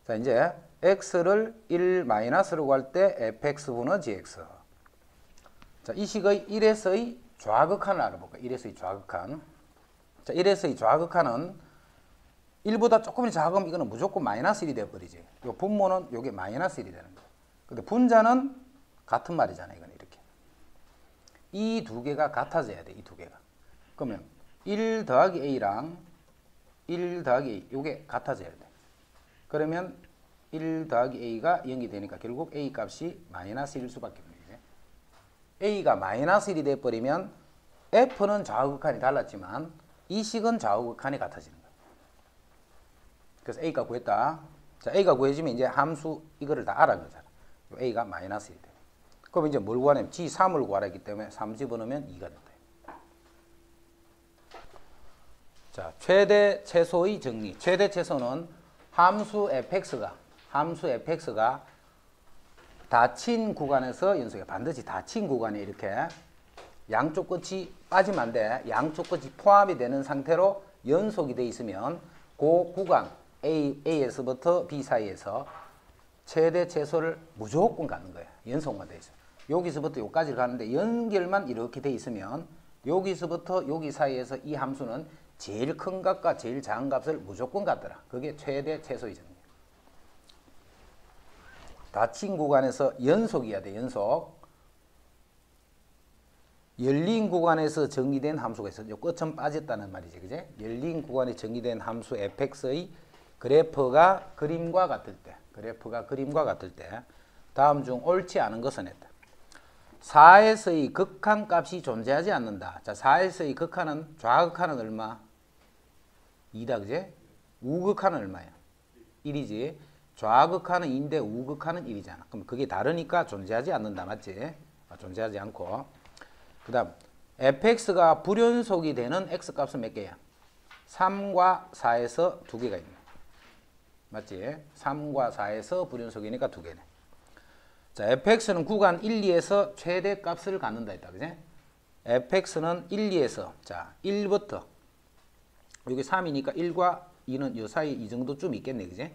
Speaker 1: 자, 이제 x를 1 마이너스로 할 때 fx 분의 gx. 자, 이 식의 1에서의 좌극한을 알아볼까요? 1에서의 좌극한. 자, 1에서의 좌극한은 1보다 조금 작으면 이거는 무조건 마이너스 1이 되어버리지. 요 분모는 요게 마이너스 1이 되는 거예요. 근데 분자는 같은 말이잖아요. 이건 이렇게. 이 두 개가 같아져야 돼. 이 두 개가. 그러면 1 더하기 a랑 1 더하기 a 요게 같아져야 돼. 그러면 1 더하기 a가 0이 되니까 결국 a 값이 마이너스 1일 수밖에 없는 거예요. a가 마이너스 1이 되어버리면 f는 좌우극한이 달랐지만 이 식은 좌우극한이 같아지는 거예요. 그래서 a가 구했다. 자, a가 구해지면 이제 함수 이거를 다 알아낸 거잖아. a가 마이너스 1이 돼. 그럼 이제 뭘 구하냐면 g3을 구하라 했기 때문에 3 집어넣으면 2가 된다. 자, 최대 최소의 정리. 최대 최소는 함수 fx가 닫힌 구간에서 연속해. 반드시 닫힌 구간에 이렇게 양쪽 끝이 빠지면 안 돼. 양쪽 끝이 포함이 되는 상태로 연속이 돼 있으면 그 구간 A에서부터 B 사이에서 최대 최소를 무조건 갖는 거예요. 연속만 돼 있어요. 여기서부터 여기까지 가는데 연결만 이렇게 돼 있으면 여기서부터 여기 사이에서 이 함수는 제일 큰 값과 제일 작은 값을 무조건 갖더라. 그게 최대 최소의 정리. 닫힌 구간에서 연속이어야 돼. 연속. 열린 구간에서 정의된 함수가 있어요. 요 끝은 빠졌다는 말이지. 그제? 열린 구간에 정의된 함수 fx의 그래프가 그림과 같을 때 다음 중 옳지 않은 것은 했다. 4에서의 극한 값이 존재하지 않는다. 자, 4에서의 극한은 좌극한은 얼마? 2다. 그제? 우극한은 얼마야? 1이지. 좌극한은 2인데 우극한은 1이잖아. 그럼 그게 다르니까 존재하지 않는다. 맞지? 존재하지 않고. 그 다음 fx가 불연속이 되는 x값은 몇 개야? 3과 4에서 2개가 있네. 맞지? 3과 4에서 불연속이니까 2개네. 자, fx는 구간 1, 2에서 최대값을 갖는다 했다. 그지? fx는 1, 2에서 자 1부터 여기 3이니까 1과 2는 이 사이 이 정도쯤 있겠네. 그지?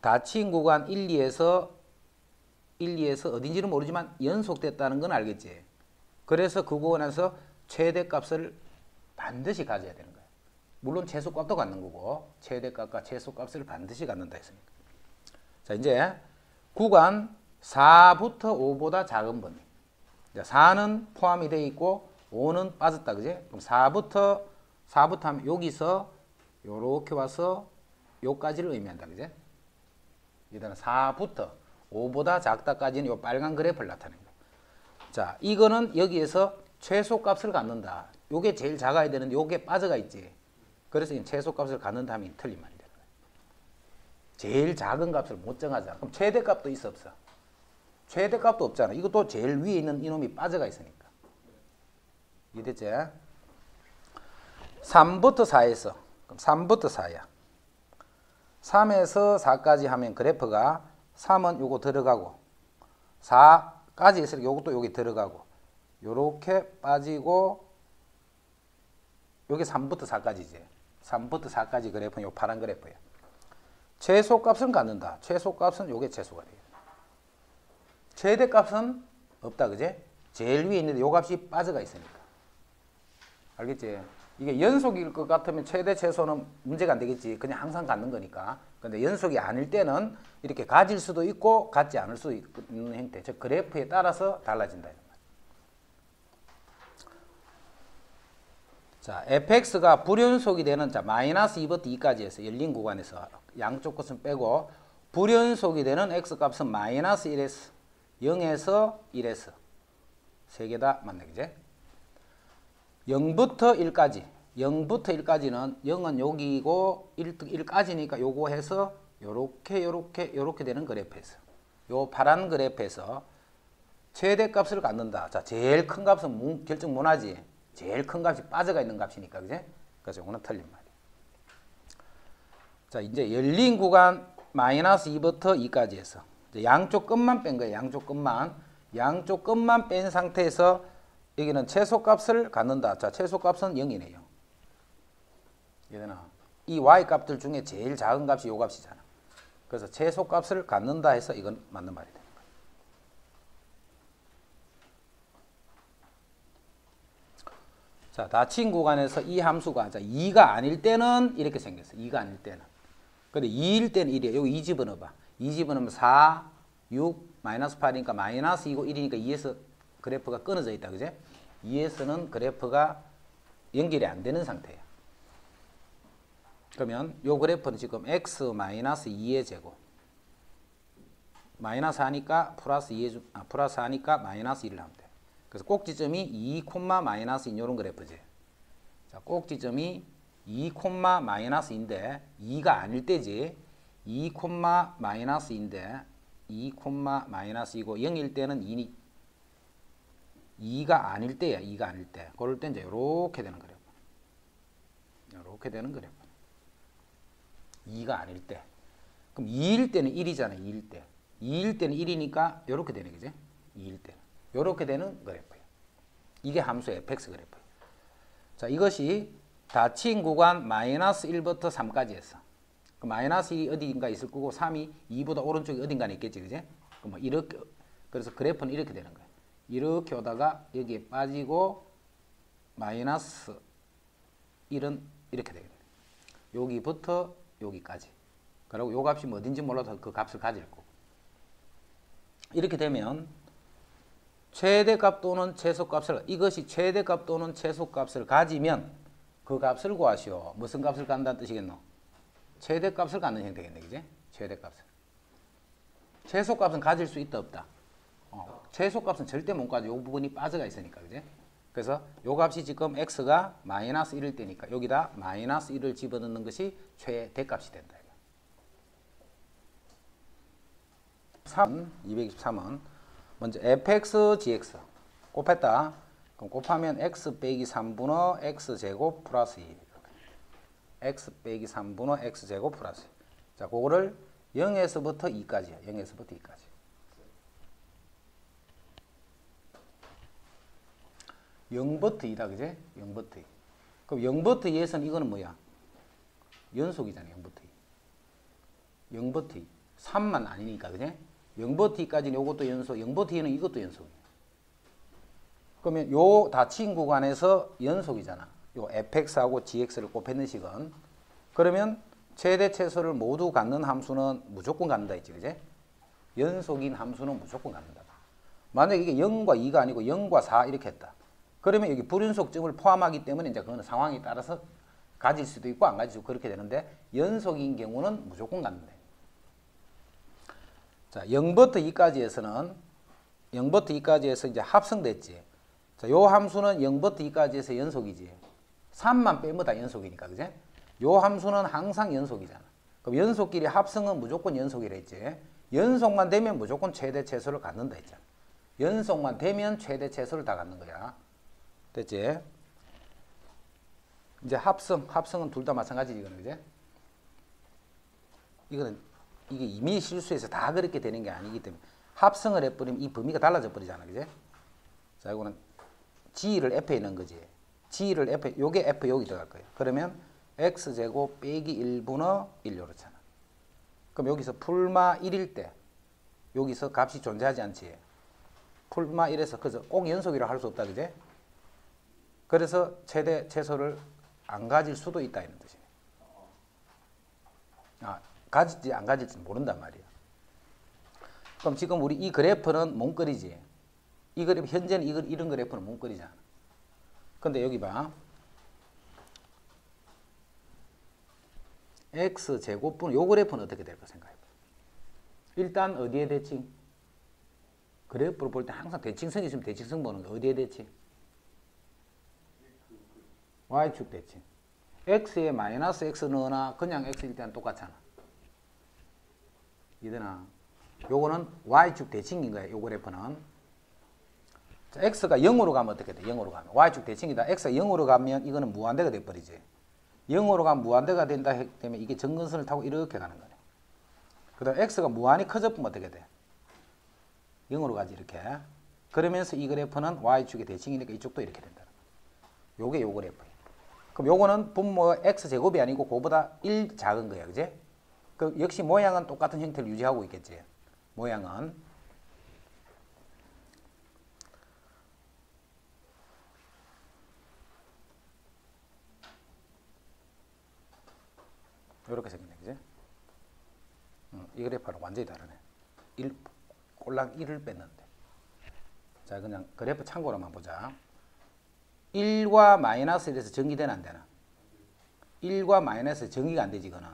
Speaker 1: 닫힌 구간 1, 2에서 어딘지는 모르지만 연속됐다는 건 알겠지? 그래서 그 구간에서 최대값을 반드시 가져야 되는 거예요. 물론 최소값도 갖는 거고 최대값과 최소값을 반드시 갖는다 했으니까. 자, 이제 구간 4부터 5보다 작은 범위. 4는 포함이 되어 있고 5는 빠졌다. 그지? 그럼 4부터 하면 여기서 요렇게 와서 요까지를 의미한다. 그지? 일단은 4부터 5보다 작다까지는 요 빨간 그래프를 나타낸 거예요. 자, 이거는 여기에서 최소값을 갖는다. 요게 제일 작아야 되는데 요게 빠져가 있지. 그래서 이 최소값을 갖는다면 틀린 말이 되는 거예요. 제일 작은 값을 못 정하잖아. 그럼 최대값도 있어 없어? 최대값도 없잖아. 이것도 제일 위에 있는 이놈이 빠져가 있으니까. 이해됐지? 3부터 4에서 그럼 3부터 4야. 3에서 4까지 하면 그래프가 3은 요거 들어가고 4까지 있으니까 요것도 여기 들어가고 요렇게 빠지고 요게 3부터 4까지지. 3부터 4까지 그래프는 요 파란 그래프야. 최소값은 갖는다. 최소값은 요게 최소가 돼요. 최대값은 없다. 그제? 제일 위에 있는데 요 값이 빠져가 있으니까. 알겠지? 이게 연속일 것 같으면 최대 최소는 문제가 안 되겠지. 그냥 항상 갖는 거니까. 근데 연속이 아닐 때는 이렇게 가질 수도 있고 갖지 않을 수 있는 형태. 즉 그래프에 따라서 달라진다. 자, fx가 불연속이 되는 자 마이너스 2부터 2까지 해서 열린 구간에서 양쪽 것은 빼고 불연속이 되는 x값은 마이너스 1에서 0에서 1에서 세 개 다 맞네. 그제? 0부터 1까지 0부터 1까지는 0은 여기고 1까지니까 요거 해서 요렇게 되는 그래프에서 요 파란 그래프에서 최대값을 갖는다. 자, 제일 큰 값은 결정 못하지. 제일 큰 값이 빠져가 있는 값이니까. 그제? 그래서 요거는 틀린 말이야. 자, 이제 열린 구간 마이너스 2부터 2까지 해서 이제 양쪽 끝만 뺀 거예요. 양쪽 끝만 뺀 상태에서 여기는 최소값을 갖는다. 자, 최소값은 0이네요. 얘들아, 이 y 값들 중에 제일 작은 값이 요 값이잖아. 그래서 최소값을 갖는다 해서 이건 맞는 말이 되는 거예요. 자, 닫힌 구간에서 이 함수가, 자, 2가 아닐 때는 이렇게 생겼어. 2가 아닐 때는. 근데 2일 때는 1이야. 여기 2 집어넣어봐. 2 집어넣으면 4, 6, 마이너스 8이니까 마이너스 2고 1이니까 2에서 그래프가 끊어져 있다. 그제? 2에서는 그래프가 연결이 안 되는 상태야. 그러면 요 그래프는 지금 x 마이너스 2의 제곱. 마이너스 하니까 플러스 2의 플러스 하니까 마이너스 1을 하면 돼. 그래서 꼭지점이 2, 마이너스 2 이런 그래프지. 자, 꼭지점이 2, 마이너스인데 2가 아닐 때지. 2, 마이너스인데 2, 마이너스이고 0일 때는 2가 아닐 때야. 2가 아닐 때. 그럴 때 이제 이렇게 되는 그래프. 이렇게 되는 그래프. 2가 아닐 때. 그럼 2일 때는 1이잖아. 2일 때. 2일 때는 1이니까 이렇게 되는 거지. 2일 때는. 이렇게 되는 그래프예요. 이게 함수 fx 그래프예요. 자, 이것이 닫힌 구간 마이너스 1부터 3까지 했어. 그 마이너스 1이 어딘가 있을 거고 3이 2보다 오른쪽에 어딘가 있겠지. 그지? 뭐 이렇게, 그래서 그래프는 이렇게 되는 거예요. 이렇게 오다가 여기에 빠지고 마이너스 1은 이렇게 되겠네. 여기부터 여기까지. 그리고 요 값이 어딘지 몰라도 그 값을 가질 거고. 이렇게 되면 최대값 또는 최소값을, 이것이 최대값 또는 최소값을 가지면 그 값을 구하시오. 무슨 값을 갖는다는 뜻이겠노? 최대값을 갖는 형태겠네. 그지? 최대값을. 최소값은 가질 수 있다 없다? 최소값은 절대 못 가져. 이 부분이 빠져가 있으니까. 그지? 그래서 요 값이 지금 x가 마이너스 1일 때니까 여기다 마이너스 1을 집어넣는 것이 최대값이 된다. 223은 먼저 fx, gx 곱했다. 그럼 곱하면 x 빼기 3분의 x제곱 플러스 2. x 빼기 3분의 x제곱 플러스 2. 자, 그거를 0에서부터 2까지야. 0에서부터 2까지. (0부터 2다) 그제? 0부터 2. 그럼 0부터 2에서는 이거는 뭐야? 연속이잖아. 0부터 2. 0부터 2. 3만 아니니까. 그제? 0부터 2까지는 요것도 연속, 0부터 2는 이것도 연속이에요. 그러면 요 닫힌 구간에서 연속이잖아. 요 fx하고 gx를 곱했는 식은. 그러면 최대 최소를 모두 갖는 함수는 무조건 갖는다 했지. 그제? 연속인 함수는 무조건 갖는다. 만약에 이게 0과 2가 아니고 0과 4 이렇게 했다. 그러면 여기 불연속점을 포함하기 때문에 이제 그거는 상황에 따라서 가질 수도 있고 안 가질 수도 있고 그렇게 되는데 연속인 경우는 무조건 갖는다. 자, 0부터 2까지에서는 0부터 2까지에서 이제 합성됐지. 자, 요 함수는 0부터 2까지에서 연속이지. 3만 빼면 다 연속이니까. 그제? 요 함수는 항상 연속이잖아. 그럼 연속끼리 합성은 무조건 연속이라 했지. 연속만 되면 무조건 최대 최소를 갖는다 했잖아. 연속만 되면 최대 최소를 다 갖는 거야. 됐지? 이제 합성은 둘 다 마찬가지지, 이거는. 그제? 이게 이미 실수해서 다 그렇게 되는 게 아니기 때문에 합성을 해버리면 이 범위가 달라져 버리잖아. 그제? 자, 이거는 g를 f에 넣은 거지. g를 f, 요게 f 여기 들어갈 거예요. 그러면 x제곱 빼기 1분의 1 이렇잖아. 그럼 여기서 풀마 1일 때 여기서 값이 존재하지 않지. 풀마 1에서 그래서 꼭 연속이라 할 수 없다. 그제? 그래서 최대 최소를 안 가질 수도 있다 이런 뜻이네. 가질지 안 가질지 모른단 말이야. 그럼 지금 우리 이 그래프는 몽거리지. 이 그래프 현재는 이런 그래프는 몽거리잖아. 근데 여기 봐. x제곱분 요 그래프는 어떻게 될까 생각해봐. 일단 어디에 대칭? 그래프를 볼 때 항상 대칭선이 있으면 대칭선 보는 거. 어디에 대칭? y축 대칭. x에 마이너스 x 넣으나 그냥 x일 때는 똑같잖아. 이되나? 요거는 y축 대칭인 거야. 요 그래프는. 자, x가 0으로 가면 어떻게 돼? 0으로 가면. y축 대칭이다. x가 0으로 가면 이거는 무한대가 돼버리지. 0으로 가면 무한대가 된다 했기 때문에 이게 점근선을 타고 이렇게 가는 거네. 그 다음에 x가 무한히 커져보면 어떻게 돼? 0으로 가지 이렇게. 그러면서 이 그래프는 y축의 대칭이니까 이쪽도 이렇게 된다. 요게 요 그래프예요. 그럼 요거는 분모 x제곱이 아니고 그보다 1 작은 거야. 그지? 그 역시 모양은 똑같은 형태를 유지하고 있겠지. 모양은. 요렇게 생겼네. 그지? 이 그래프는 완전히 다르네. 꼴랑 1을 뺐는데. 자, 그냥 그래프 참고로만 보자. 1과 마이너스에 대해서 전기되나 안 되나? 1과 마이너스 전기가 안 되지, 이거는.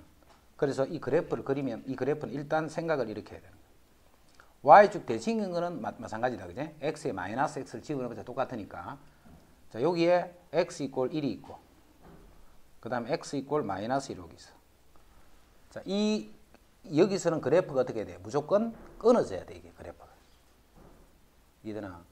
Speaker 1: 그래서 이 그래프를 그리면 이 그래프는 일단 생각을 이렇게 해야 되는 거야. y축 대칭인 거는 마찬가지다, 그지? x에 마이너스 x를 집어넣으면 똑같으니까. 자, 여기에 x 이꼴 1이 있고, 그 다음에 x 이꼴 마이너스 1이 여기 있어. 자, 여기서는 그래프가 어떻게 돼? 무조건 끊어져야 돼, 이게 그래프가. 이해되나?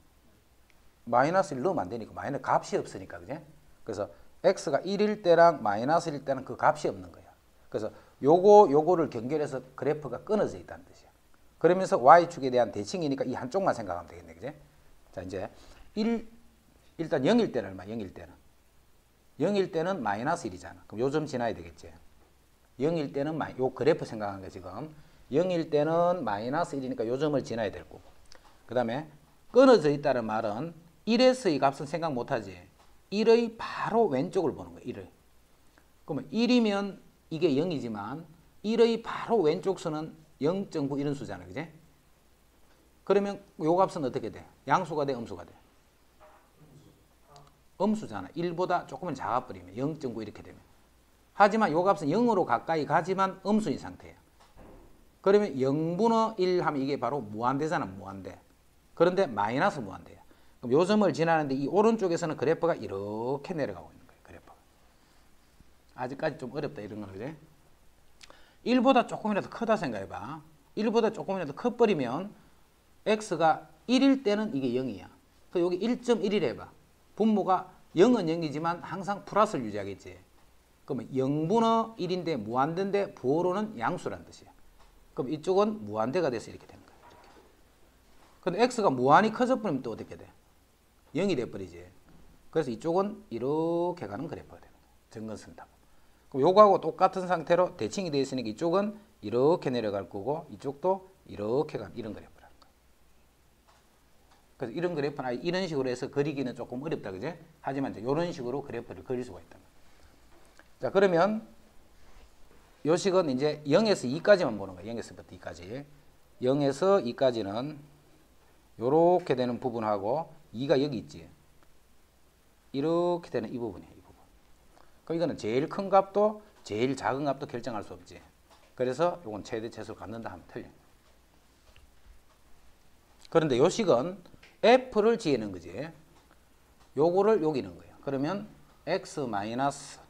Speaker 1: 마이너스 1 넣으면 안 되니까, 마이너스 값이 없으니까, 그지? 그래서 x가 1일 때랑 마이너스 1일 때는 그 값이 없는 거야. 그래서 요거를 연결해서 그래프가 끊어져 있다는 뜻이야. 그러면서 y축에 대한 대칭이니까 이 한쪽만 생각하면 되겠네, 그지? 자, 이제 일단 0일 때는 얼마? 0일 때는. 0일 때는 마이너스 1이잖아. 그럼 요 점 지나야 되겠지. 0일 때는 요 그래프 생각하는 거야, 지금. 0일 때는 마이너스 1이니까 요 점을 지나야 될 거고. 그 다음에 끊어져 있다는 말은 1에서의 값은 생각 못하지. 1의 바로 왼쪽을 보는 거야, 1의. 그러면 1이면 이게 0이지만 1의 바로 왼쪽 수는 0.9 이런 수잖아, 그지? 그러면 요 값은 어떻게 돼? 양수가 돼, 음수가 돼? 음수잖아. 1보다 조금은 작아버리면 0.9 이렇게 되면. 하지만 요 값은 0으로 가까이 가지만 음수인 상태예요. 그러면 0분의 1 하면 이게 바로 무한대잖아, 무한대. 그런데 마이너스 무한대야. 그럼 요 점을 지나는데 이 오른쪽에서는 그래프가 이렇게 내려가고 있는 거예요, 그래프가. 아직까지 좀 어렵다, 이런 거는, 그래? 1보다 조금이라도 크다 생각해봐. 1보다 조금이라도 커버리면 x가 1일 때는 이게 0이야. 그 여기 1.1이라 해봐. 분모가 0은 0이지만 항상 플러스를 유지하겠지. 그러면 0분의 1인데 무한대인데 부호로는 양수란 뜻이야. 그럼 이쪽은 무한대가 돼서 이렇게 되는 거야. 이렇게. 근데 x가 무한히 커져버리면 또 어떻게 돼? 0이 돼버리지. 그래서 이쪽은 이렇게 가는 그래프가 되는 거야. 점근선 타고. 그럼 요거하고 똑같은 상태로 대칭이 되어 있으니까 이쪽은 이렇게 내려갈 거고 이쪽도 이렇게 가는 이런 그래프라는 거야. 그래서 이런 그래프는 이런 식으로 해서 그리기는 조금 어렵다, 그제? 하지만 이제 이런 식으로 그래프를 그릴 수가 있다. 자, 그러면 요 식은 이제 0에서 2까지만 보는 거야. 0에서부터 2까지. 0에서 2까지는 요렇게 되는 부분하고 2가 여기 있지. 이렇게 되는 이 부분이야, 이 부분. 그럼 이거는 제일 큰 값도 제일 작은 값도 결정할 수 없지. 그래서 요건 최대 최소를 갖는다 하면 틀려. 그런데 요 식은 f를 지어낸 거지. 요거를 여기 있는 거예요. 그러면 x 마이너스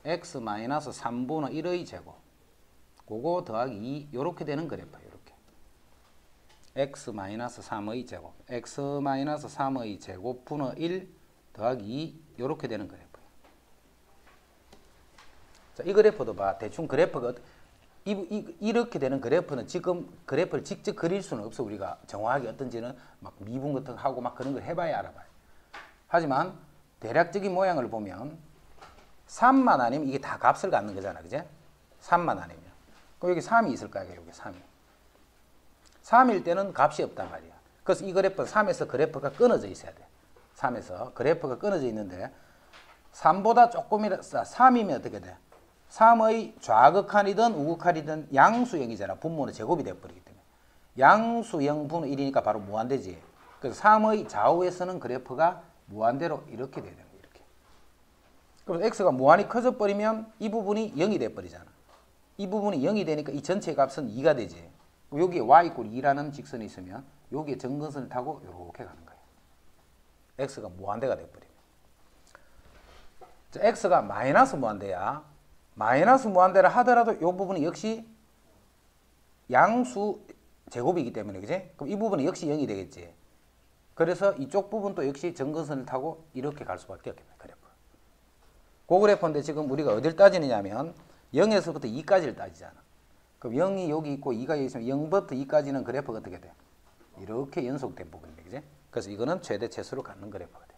Speaker 1: 3분의 1의 제곱. 그거 더하기 2 요렇게 되는 그래프예요. 요렇게. x 마이너스 3의 제곱. x 마이너스 3의 제곱 분의 1 더하기 2 요렇게 되는 그래프예요. 자, 이 그래프도 봐. 대충 그래프가 이렇게 되는 그래프는 지금 그래프를 직접 그릴 수는 없어. 우리가 정확하게 어떤지는 막 미분 같은 거 하고 막 그런 걸 해봐야 알아봐요. 하지만 대략적인 모양을 보면 3만 아니면 이게 다 값을 갖는 거잖아, 그제? 3만 아니면. 그럼 여기 3이 있을 거야, 여기 3이. 3일 때는 값이 없단 말이야. 그래서 이 그래프는 3에서 그래프가 끊어져 있어야 돼. 3에서 그래프가 끊어져 있는데 3보다 조금이라 3이면 어떻게 돼? 3의 좌극한이든 우극한이든 양수형이잖아. 분모는 제곱이 돼버리기 때문에. 양수형 분의 1이니까 바로 무한대지. 그래서 3의 좌우에서는 그래프가 무한대로 이렇게 돼야 되는 거야. 이렇게. 그래서 x가 무한히 커져 버리면 이 부분이 0이 돼버리잖아. 이 부분이 0이 되니까 이 전체 값은 2가 되지. 여기에 y 이꼴 2라는 직선이 있으면 여기에 점근선을 타고 이렇게 가는 거예요. x가 무한대가 돼버리면. 자, x가 마이너스 무한대야. 마이너스 무한대라 하더라도 이 부분이 역시 양수 제곱이기 때문에, 그지? 그럼 이 부분은 역시 0이 되겠지. 그래서 이쪽 부분도 역시 점근선을 타고 이렇게 갈 수밖에 없겠네, 그래프. 그 그래프인데 지금 우리가 어딜 따지느냐면 0에서부터 2까지를 따지잖아. 그럼 0이 여기 있고 2가 여기 있으면 0부터 2까지는 그래프가 어떻게 돼? 이렇게 연속된 부분인데, 그지? 그래서 이거는 최대 최소를 갖는 그래프가 돼.